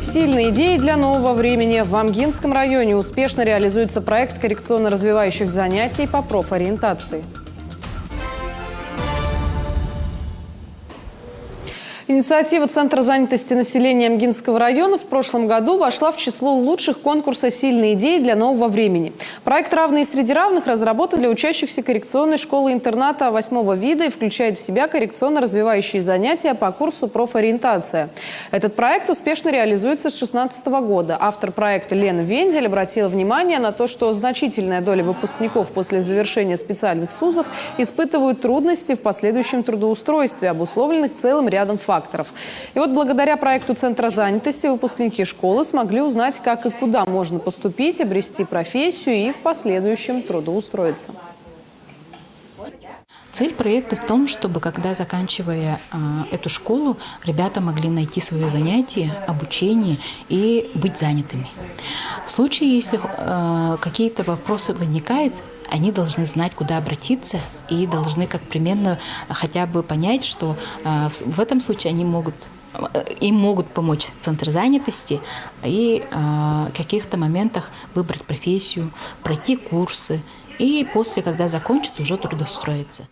Сильные идеи для нового времени. В Амгинском районе успешно реализуется проект коррекционно-развивающих занятий по профориентации. Инициатива Центра занятости населения Амгинского района в прошлом году вошла в число лучших конкурса «Сильные идеи для нового времени». Проект «Равные среди равных» разработан для учащихся коррекционной школы-интерната 8-го вида и включает в себя коррекционно-развивающие занятия по курсу «Профориентация». Этот проект успешно реализуется с 2016 года. Автор проекта Лена Вендель обратила внимание на то, что значительная доля выпускников после завершения специальных СУЗов испытывают трудности в последующем трудоустройстве, обусловленных целым рядом факторов. И вот благодаря проекту Центра занятости выпускники школы смогли узнать, как и куда можно поступить, обрести профессию и в последующем трудоустроиться. Цель проекта в том, чтобы, когда заканчивая эту школу, ребята могли найти свое занятие, обучение и быть занятыми. В случае, если какие-то вопросы возникают, они должны знать, куда обратиться, и должны как примерно хотя бы понять, что в этом случае им могут помочь Центр занятости и в каких-то моментах выбрать профессию, пройти курсы и после, когда закончат, уже трудоустроиться.